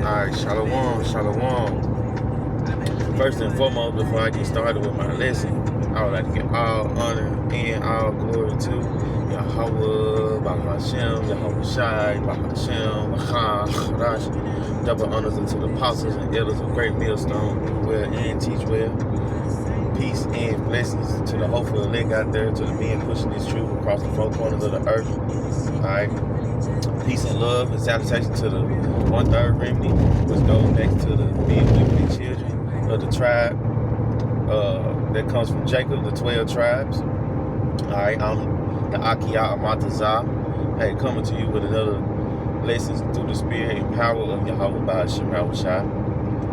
Alright, shalom, shalom. First and foremost, before I get started with my lesson, I would like to give all honor and all glory to YAHAWAH, YAHAWASHI, YAHAWASHI, YAHAWASHI. Double honors unto the apostles and elders of Great Millstone, do well and teach well. Peace and blessings to the hopeful elect out there, to the men pushing this truth across the four corners of the earth. Alright. Peace and love and salutation to the 1/3 remnant, which goes next to the men, women, and children of the tribe that comes from Jacob, the 12 tribes. Alright, I'm the YAHAWAH. Hey, coming to you with another lessons through the spirit and power of YAHAWASHI.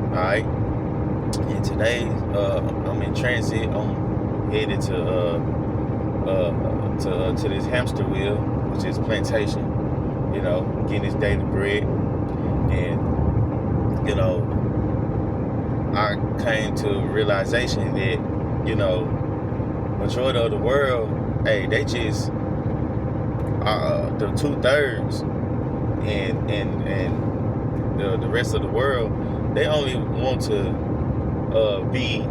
Alright, and today I'm in transit. I'm headed to this hamster wheel, which is plantation. You know, getting his daily bread. And, you know, I came to a realization that, you know, majority of the world, hey, they just, the 2/3 and the rest of the world, they only want to be,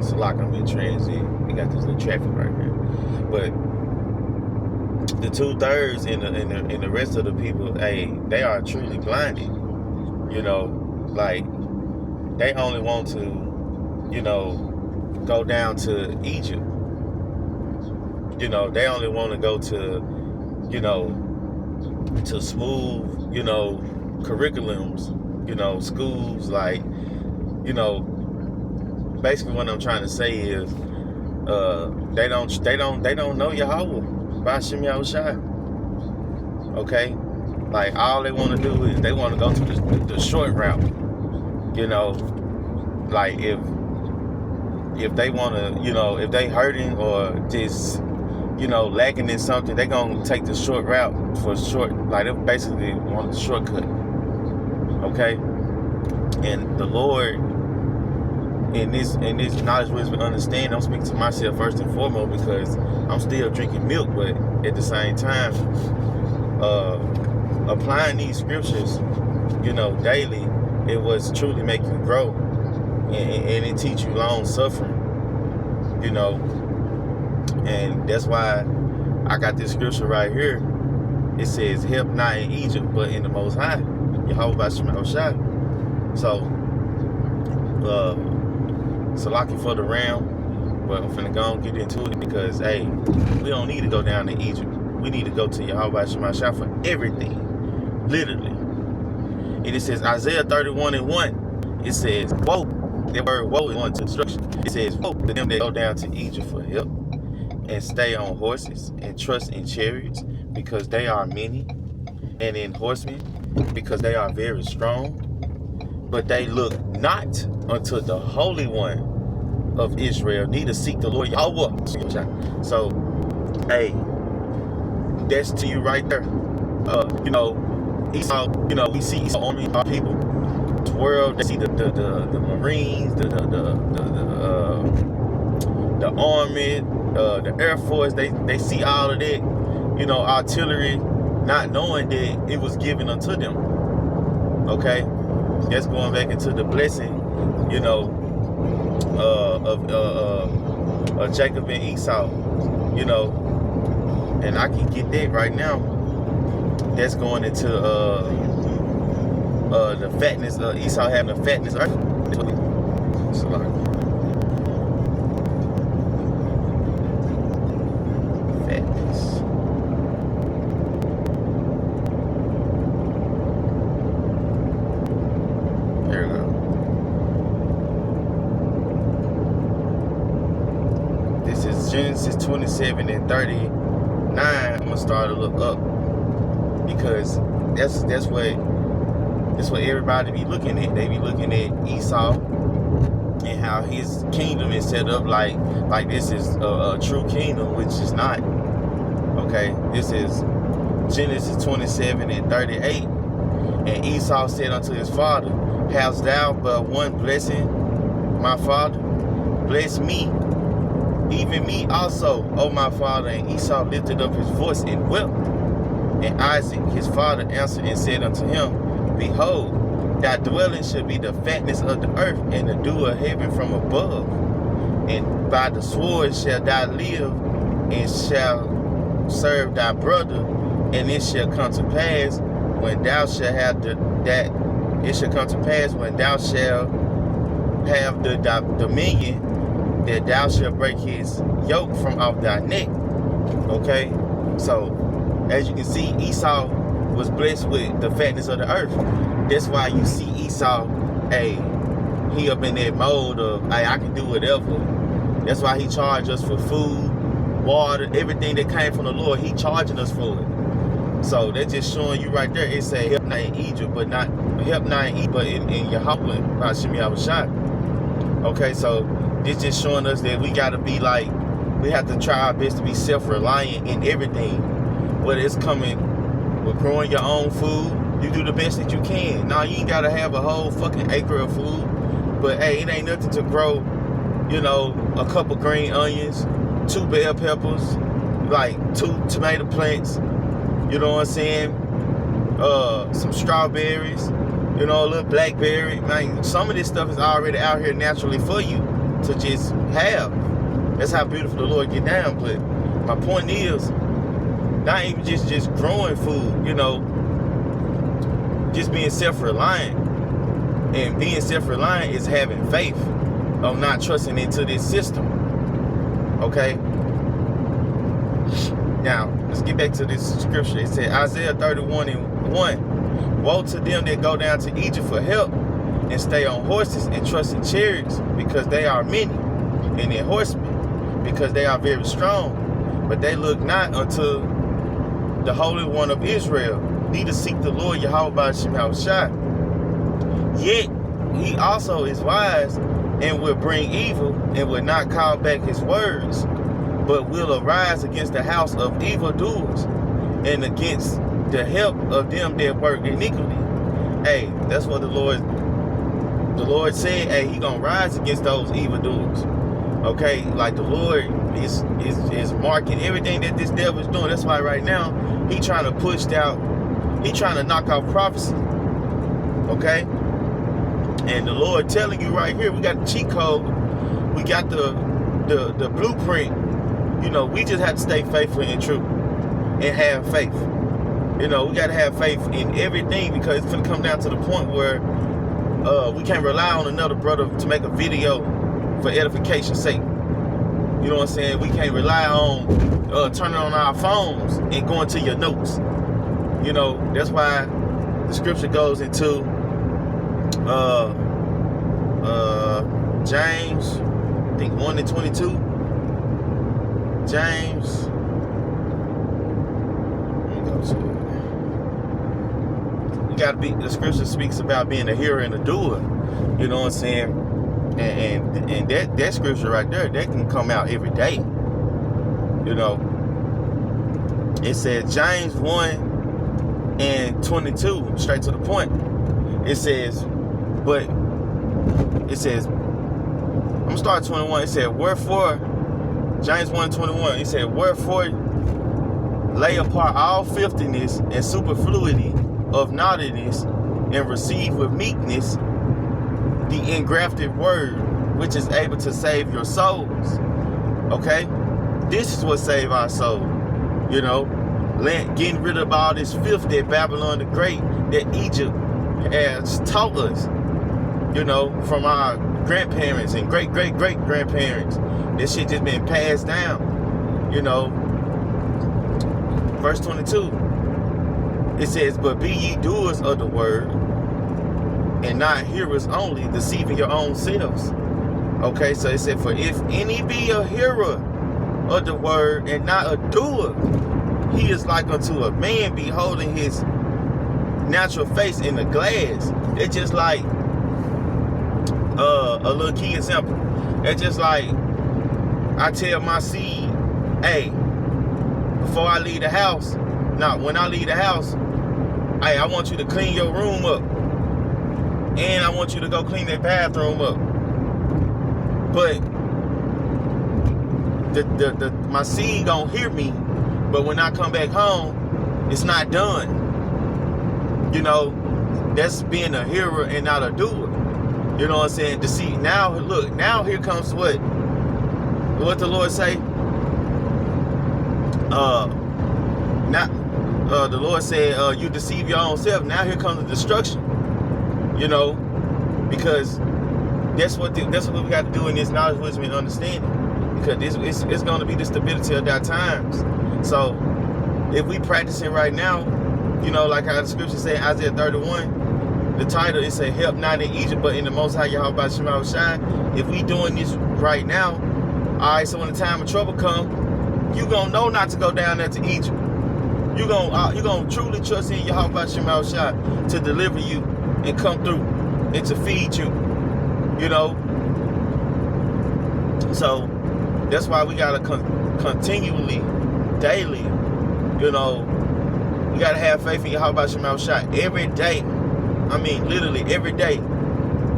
so like I'm in transit, we got this little traffic right here, but the 2/3 and the rest of the people, hey, they are truly blinded. You know, like they only want to, you know, go down to Egypt. You know, they only want to go to, you know, to smooth, you know, curriculums, you know, schools, like, you know, basically what I'm trying to say is, they don't know Yahawah. Okay, like all they want to do is they want to go to the short route. You know, like if they want to, you know, if they hurting or just, you know, lacking in something, they gonna take the short route for short. Like they basically want the shortcut. Okay, and the Lord, in this knowledge, wisdom, understanding, I'm speaking to myself first and foremost because I'm still drinking milk, but at the same time, applying these scriptures, you know, daily, it was truly make you grow, and it teach you long suffering, you know, and that's why I got this scripture right here. It says, "Help not in Egypt, but in the Most High, YAHAWASHI." So, so lucky for the round, but I'm finna go and get into it because, hey, we don't need to go down to Egypt. We need to go to YAHAWASHI for everything, literally. And it says Isaiah 31:1. It says, "Woe!" That word "woe" is going to destruction. It says, "Woe to them that go down to Egypt for help, and stay on horses and trust in chariots, because they are many, and in horsemen, because they are very strong. But they look not unto the Holy One of Israel, neither seek the Lord Yahweh." So, hey, that's to you right there. You know, Esau, you know, we see Esau only our people. The world, they see the Marines, the Army, the Air Force, they see all of that, you know, artillery, not knowing that it was given unto them. Okay? That's going back into the blessing, you know, of Jacob and Esau, you know, and I can get that right now. That's going into the fatness, Esau having a fatness. So like, fatness. There we go. This is Genesis 27:39. I'm gonna start to look up because that's what everybody be looking at. They be looking at Esau and how his kingdom is set up like this is a true kingdom, which is not. Okay, this is Genesis 27:38. And Esau said unto his father, "Hast thou but one blessing, my father? Bless me, even me also, O my father." And Esau lifted up his voice and wept. And Isaac his father answered and said unto him, Behold, thy dwelling shall be the fatness of the earth, and the dew of heaven from above. And by the sword shall thou live, and shall serve thy brother. And it shall come to pass when thou shalt have it shall come to pass when thou shalt have the dominion, that thou shalt break his yoke from off thy neck. Okay, so as you can see, Esau was blessed with the fatness of the earth. That's why you see Esau, he up in that mode of, I can do whatever. That's why he charged us for food, water, everything that came from the Lord. He charging us for it. So that's just showing you right there. It said help not in Egypt, but not help not in Egypt, but in YAHAWAH, YAHAWASHI. Okay, so this just showing us that we gotta be like, we have to try our best to be self-reliant in everything. Whether it's coming with growing your own food, you do the best that you can. Now you ain't gotta have a whole fucking acre of food, but hey, it ain't nothing to grow, you know, a couple green onions, 2 bell peppers, like 2 tomato plants, you know what I'm saying? Some strawberries, you know, a little blackberry. Man, some of this stuff is already out here naturally for you to just have. That's how beautiful the Lord get down. But my point is, not even just growing food, you know, just being self-reliant. And being self-reliant is having faith of not trusting into this system. Okay? Now, let's get back to this scripture. It said, Isaiah 31:1. Woe to them that go down to Egypt for help, and stay on horses, and trust in chariots, because they are many, and in horsemen, because they are very strong. But they look not unto the Holy One of Israel, neither seek the Lord YAHAWASHI. Yet he also is wise, and will bring evil, and will not call back his words, but will arise against the house of evildoers, and against the help of them that work iniquity. Hey, that's what the Lord said. Hey, he gonna rise against those evildoers. Okay, like the Lord is marking everything that this devil is doing. That's why right now he trying to push out, he trying to knock out prophecy. Okay, and the Lord telling you right here, we got the cheat code, we got the blueprint. You know, we just have to stay faithful and true and have faith. You know, we got to have faith in everything, because it's going to come down to the point where we can't rely on another brother to make a video for edification's sake. You know what I'm saying? We can't rely on turning on our phones and going to your notes. You know, that's why the scripture goes into James, I think 1:22. James, let me go to it. You gotta be, the scripture speaks about being a hearer and a doer. You know what I'm saying? And that scripture right there, that can come out every day. You know, it says James 1:22, straight to the point. It says, I'm gonna start 21. It said, wherefore, James 1:21, he said, wherefore lay apart all filthiness and superfluity of naughtiness, and receive with meekness the engrafted word, which is able to save your souls. Okay? This is what save our soul. You know, getting rid of all this filth that Babylon the Great, that Egypt has taught us, you know, from our grandparents and great-great-great-grandparents. This shit just been passed down, you know. Verse 22, it says, but be ye doers of the word, and not hearers only, deceiving your own selves. Okay, so it said, for if any be a hearer of the word and not a doer, he is like unto a man beholding his natural face in the glass. It's just like a little key example. It's just like I tell my seed, hey, before I leave the house, when I leave the house, hey, I want you to clean your room up, and I want you to go clean that bathroom up. But my seed gonna hear me, but when I come back home, it's not done. You know, That's being a hearer and not a doer. You know what I'm saying? Deceit. Now, look, now here comes what the Lord say. The Lord said, you deceive your own self. Now here comes the destruction. You know, because that's what we got to do in this knowledge, wisdom, and understanding. Because it's going to be the stability of our times. So if we practice it right now, you know, like how the scripture say, Isaiah 31, the title, it say, help not in Egypt, but in the Most High YAHAWASHI. If we doing this right now, all right, so when the time of trouble come, you going to know not to go down there to Egypt. You're going to truly trust in YAHAWASHI to deliver you and come through and to feed you, you know. So that's why we got to continually, daily, you know, we got to have faith in YAHAWASHI every day. I mean, literally every day.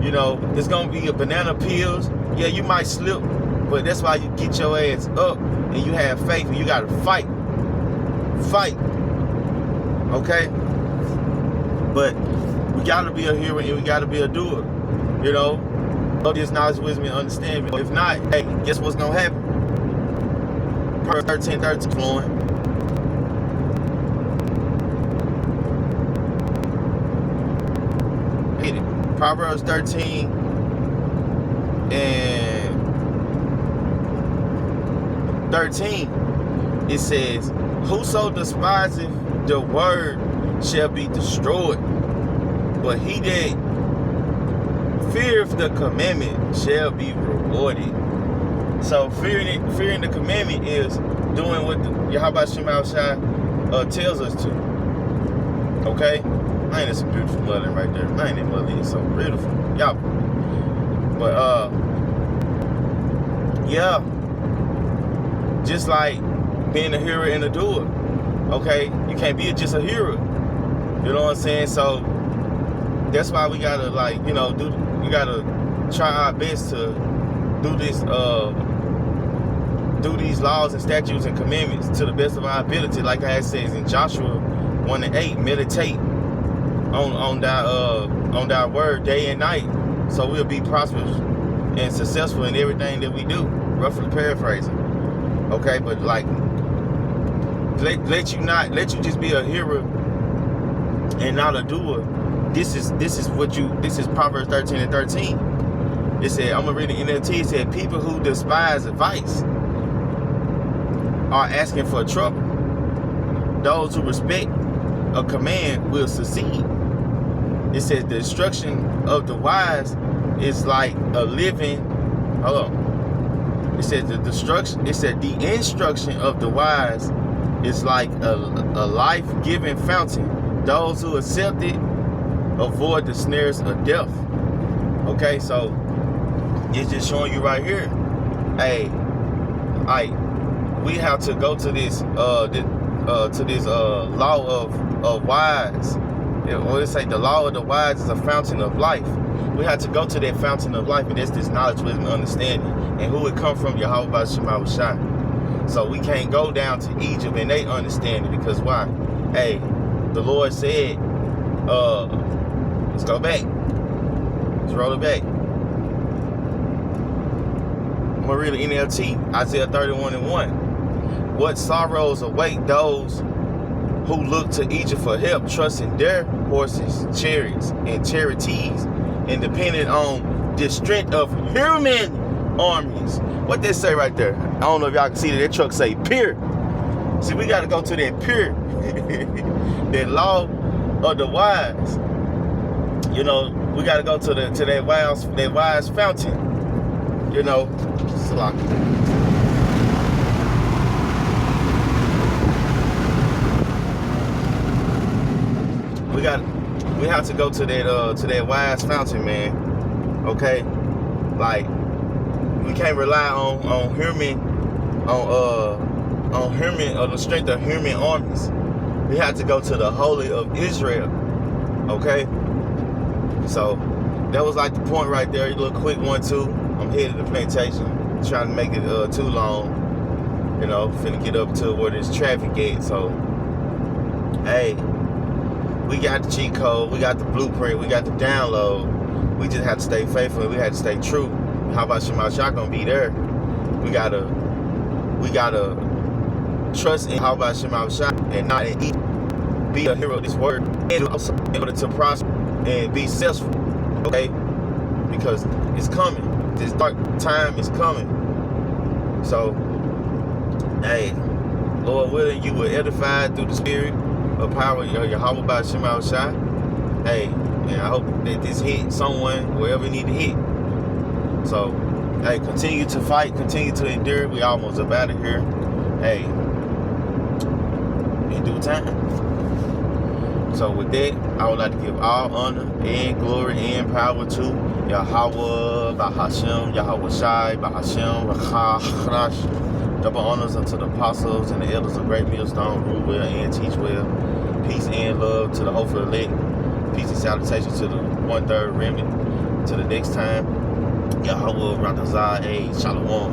You know, it's going to be a banana peels. Yeah, you might slip, but that's why you get your ass up and you have faith and you got to fight. Fight. Okay? But we got to be a hearer and we got to be a doer. You know? All this knowledge, wisdom, and understanding. If not, hey, guess what's going to happen? Proverbs 13:13 flowing. Proverbs 13 and 13, it says, whoso despiseth the word shall be destroyed, but he that feareth the commandment shall be rewarded. So fearing the commandment is doing what the YAHAWASHI tells us to. Okay? Man, that's some beautiful mother right there. Man, that mother is so beautiful. Y'all. But, yeah. Just like being a hearer and a doer. Okay? You can't be just a hearer. You know what I'm saying? So, that's why we gotta, like, you know, we gotta try our best to do this, do these laws and statutes and commandments to the best of our ability. Like I says in Joshua 1:8, meditate on that word day and night, so we'll be prosperous and successful in everything that we do. Roughly paraphrasing. Okay, but like let you just be a hearer and not a doer. This is Proverbs 13:13. It said, I'm gonna read the NLT. It said, people who despise advice are asking for trouble. Those who respect a command will succeed. It says the instruction of the wise is like a living. Hold on. It says the instruction of the wise is like a life-giving fountain. Those who accept it avoid the snares of death. Okay, so it's just showing you right here. Hey, we have to go to this law of wise. What it say? The law of the wise is a fountain of life. We have to go to that fountain of life, and that's this knowledge, wisdom, and understanding. And who it come from? YAHAWASHI. So we can't go down to Egypt and they understand it, because why? Hey, the Lord said, let's go back. Let's roll it back. I'm gonna read the NLT, Isaiah 31:1. What sorrows await those who look to Egypt for help, trusting their horses, chariots, and charities, and depending on the strength of human armies. What they say right there? I don't know if y'all can see that. That truck say pure. See, we got to go to that pure, that law of the wise. You know, we got to go to that wise fountain. You know, Salaki. We have to go to that wise fountain, man. Okay, like we can't rely on human or the strength of human armies. We have to go to the Holy of Israel. Okay, so that was like the point right there. A little quick 1-2. I'm headed to the plantation, trying to make it too long. You know, finna get up to where there's traffic at. So, hey. We got the cheat code, we got the blueprint, we got the download. We just have to stay faithful, we had to stay true. YAHAWASHI gonna be there. We gotta trust in YAHAWASHI and not in evil. Be a hero of this word, and also in order to prosper and be successful, okay? Because it's coming. This dark time is coming. So, hey, Lord willing, you will edify through the spirit of power of YAHAWASHI. Hey, and I hope that this hit someone wherever it need to hit. So, hey, continue to fight, continue to endure. We almost up out of here. Hey, in due time. So with that, I would like to give all honor and glory and power to Yahawah, Bahashem, Yahawashai, Bahashem, Bahashrash. Double honors unto the apostles and the elders of Great Millstone, rule well and teach well. Peace and love to the hopeful elect. Peace and salutation to the 1/3 remnant. Till the next time, Yahawah, Ratazah, Shalom.